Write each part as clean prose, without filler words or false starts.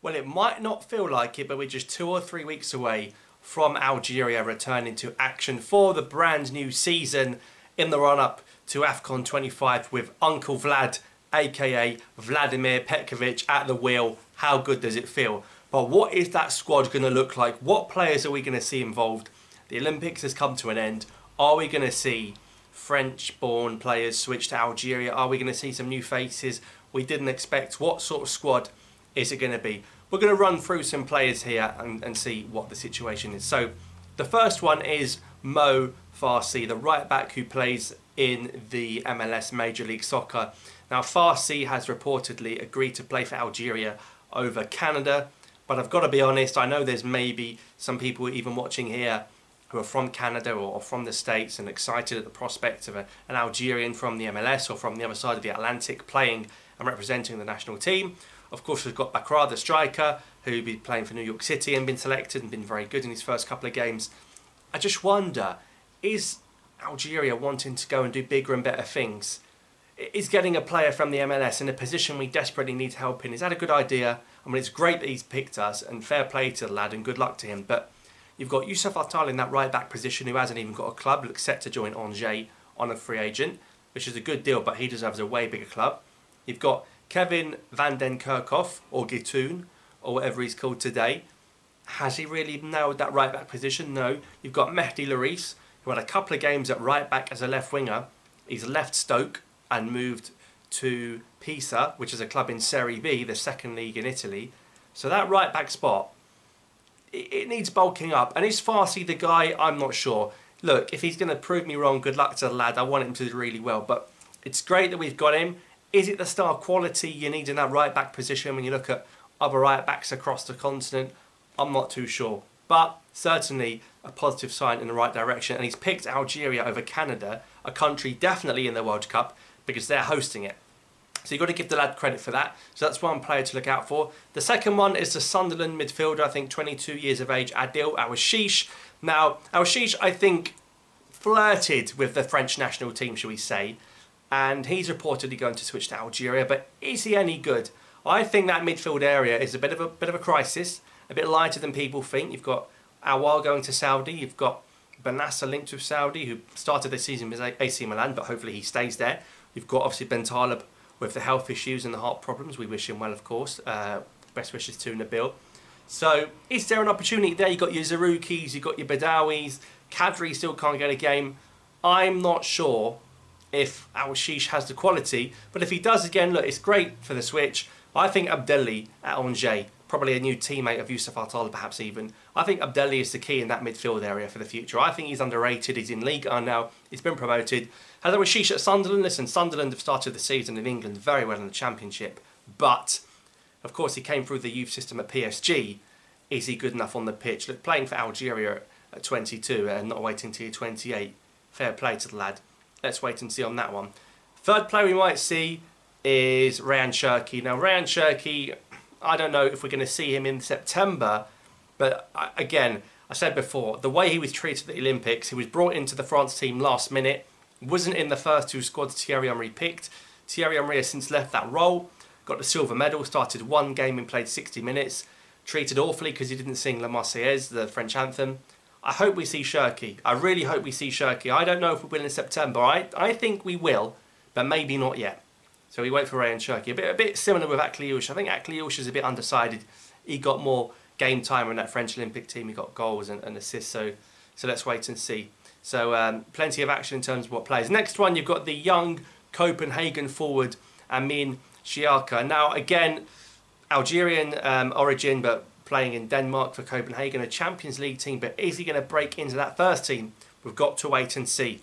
Well, it might not feel like it, but we're just 2 or 3 weeks away from Algeria returning to action for the brand new season in the run-up to AFCON 25 with Uncle Vlad, aka Vladimir Petkovic, at the wheel. How good does it feel? But what is that squad going to look like? What players are we going to see involved? The Olympics has come to an end. Are we going to see French-born players switch to Algeria? Are we going to see some new faces we didn't expect? What sort of squad is it going to be? We're going to run through some players here and see what the situation is. So the first one is Mo Farsi, the right back who plays in the MLS Major League Soccer. Now Farsi has reportedly agreed to play for Algeria over Canada, but I've got to be honest, I know there's maybe some people even watching here who are from Canada or from the States and excited at the prospect of an Algerian from the MLS or from the other side of the Atlantic playing and representing the national team. Of course, we've got Bakra, the striker, who'll be playing for New York City and been selected and been very good in his first couple of games. I just wonder, is Algeria wanting to go and do bigger and better things? Is getting a player from the MLS in a position we desperately need help in, is that a good idea? I mean, it's great that he's picked us and fair play to the lad and good luck to him, but you've got Youssef Attal in that right back position who hasn't even got a club, looks set to join Angers on a free agent, which is a good deal, but he deserves a way bigger club. You've got Kevin van den Kerkhoff, or Gitoon, or whatever he's called today. Has he really nailed that right back position? No. You've got Mehdi Laris, who had a couple of games at right back as a left winger. He's left Stoke and moved to Pisa, which is a club in Serie B, the second league in Italy. So that right back spot, it needs bulking up. And is Farsi the guy? I'm not sure. Look, if he's going to prove me wrong, good luck to the lad. I want him to do really well. But it's great that we've got him. Is it the star quality you need in that right back position when you look at other right backs across the continent? I'm not too sure. But certainly a positive sign in the right direction. And he's picked Algeria over Canada, a country definitely in the World Cup, because they're hosting it. So you've got to give the lad credit for that. So that's one player to look out for. The second one is the Sunderland midfielder, I think 22 years of age, Adil Aouchiche. Now, Aouchiche, I think, flirted with the French national team, shall we say. And he's reportedly going to switch to Algeria. But is he any good? I think that midfield area is a bit of a crisis. A bit lighter than people think. You've got Awar going to Saudi. You've got Benassa linked with Saudi, who started the season with AC Milan, but hopefully he stays there. You've got obviously Ben Taleb with the health issues and the heart problems. We wish him well, of course. Best wishes to Nabil. So, is there an opportunity there? You've got your Zarukis, you've got your Badawis. Kadri still can't get a game. I'm not sure if Aouchiche has the quality, but if he does, again, look, it's great for the switch. I think Abdelli at Angers, probably a new teammate of Youssef Attal, perhaps even. I think Abdelli is the key in that midfield area for the future. I think he's underrated. He's in Ligue 1 now. He's been promoted. Has Aouchiche at Sunderland? Listen, Sunderland have started the season in England very well in the Championship, but of course he came through the youth system at PSG. Is he good enough on the pitch? Look, playing for Algeria at 22 and not waiting till you're 28. Fair play to the lad. Let's wait and see on that one. Third player we might see is Rayan Cherki. Now, Rayan Cherki, I don't know if we're going to see him in September, but again, I said before, the way he was treated at the Olympics, he was brought into the France team last minute, wasn't in the first two squads Thierry Henry picked. Thierry Henry has since left that role, got the silver medal, started one game and played 60 minutes, treated awfully because he didn't sing La Marseillaise, the French anthem. I hope we see Cherki. I really hope we see Cherki. I don't know if we will in September. I think we will, but maybe not yet. So we wait for Rayan Cherki. A bit similar with Aouchiche. I think Aouchiche is a bit undecided. He got more game time in that French Olympic team. He got goals and assists. So let's wait and see. So plenty of action in terms of what plays. Next one, you've got the young Copenhagen forward, Ammi Chiakha. Now again, Algerian origin, but playing in Denmark for Copenhagen, a Champions League team. But is he going to break into that first team? We've got to wait and see.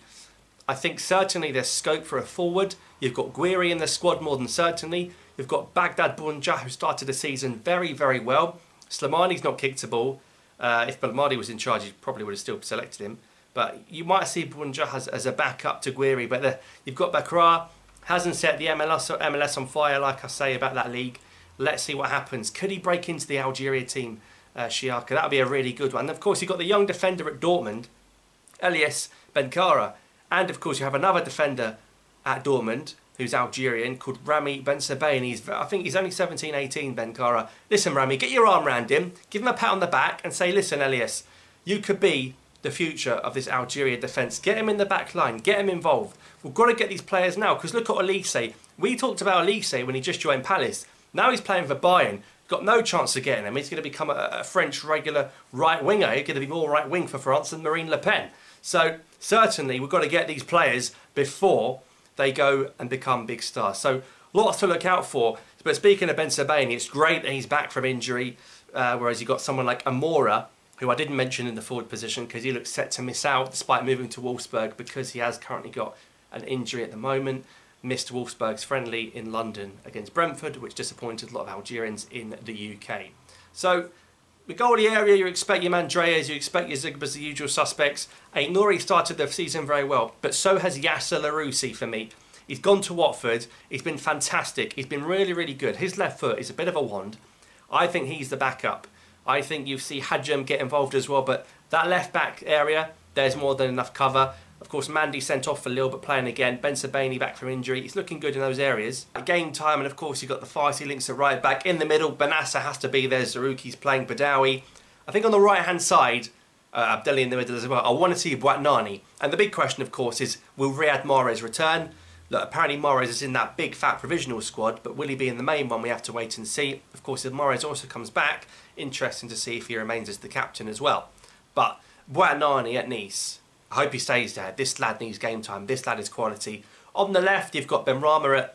I think certainly there's scope for a forward. You've got Guiri in the squad more than certainly. You've got Baghdad Bounja, who started the season very, very well. Slimani's not kicked a ball. If Belmadi was in charge, he probably would have still selected him. But you might see Bounja as a backup to Guiri. But you've got Bakra, hasn't set the MLS on fire, like I say, about that league. Let's see what happens. Could he break into the Algeria team, Chiakha? That would be a really good one. And of course, you've got the young defender at Dortmund, Elias Benkara. And of course, you have another defender at Dortmund, who's Algerian, called Rami Ben Sebaini. I think he's only 17, 18, Ben Kara. Listen, Rami, get your arm around him, give him a pat on the back and say, listen, Elias, you could be the future of this Algeria defence. Get him in the back line, get him involved. We've got to get these players now, because look at Olise. We talked about Olise when he just joined Palace. Now he's playing for Bayern. Got no chance of getting him. He's going to become a French regular right winger. He's going to be more right wing for France than Marine Le Pen. So certainly we've got to get these players before they go and become big stars. So lots to look out for. But speaking of Ben Sebaini, it's great that he's back from injury, whereas you got someone like Amora, who I didn't mention in the forward position because he looks set to miss out despite moving to Wolfsburg because he has currently got an injury at the moment. Missed Wolfsburg's friendly in London against Brentford, which disappointed a lot of Algerians in the UK. So the goalie area, you expect your Mandreas, you expect your Zigbas, the usual suspects. Ait-Nouri started the season very well, but so has Yasser Larouci for me. He's gone to Watford, he's been fantastic, he's been really, really good. His left foot is a bit of a wand. I think he's the backup. I think you see Hadjam get involved as well, but that left back area, there's more than enough cover. Of course, Mandy sent off for Lille, but playing again. Ben Sebaini back from injury. He's looking good in those areas. At game time, and of course, you've got the Farsi links at right back. In the middle, Benassa has to be there. Zarouki's playing Badawi. I think on the right-hand side, Abdelli in the middle as well. I want to see Boitnani. And the big question, of course, is will Riyad Mahrez return? Look, apparently Mahrez is in that big fat provisional squad, but will he be in the main one? We have to wait and see. Of course, if Mahrez also comes back, interesting to see if he remains as the captain as well. But Boitnani at Nice, I hope he stays there. This lad needs game time. This lad is quality. On the left, you've got Benrahma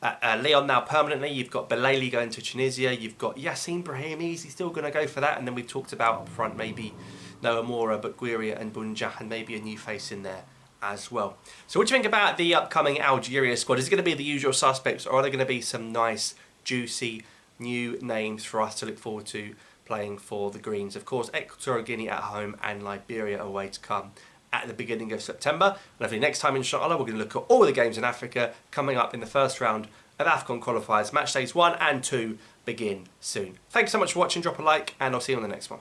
at Lyon now permanently. You've got Belaili going to Tunisia. You've got Yassine Brahimi. Is he still going to go for that? And then we've talked about up front maybe Noah Mora, but Guiria and Bunjah, and maybe a new face in there as well. So what do you think about the upcoming Algeria squad? Is it going to be the usual suspects, or are there going to be some nice, juicy new names for us to look forward to playing for the Greens? Of course, Equatorial Guinea at home and Liberia away to come at the beginning of September. And hopefully next time, inshallah, we're going to look at all the games in Africa coming up in the first round of AFCON qualifiers. Match days 1 and 2 begin soon. Thanks so much for watching. Drop a like and I'll see you on the next one.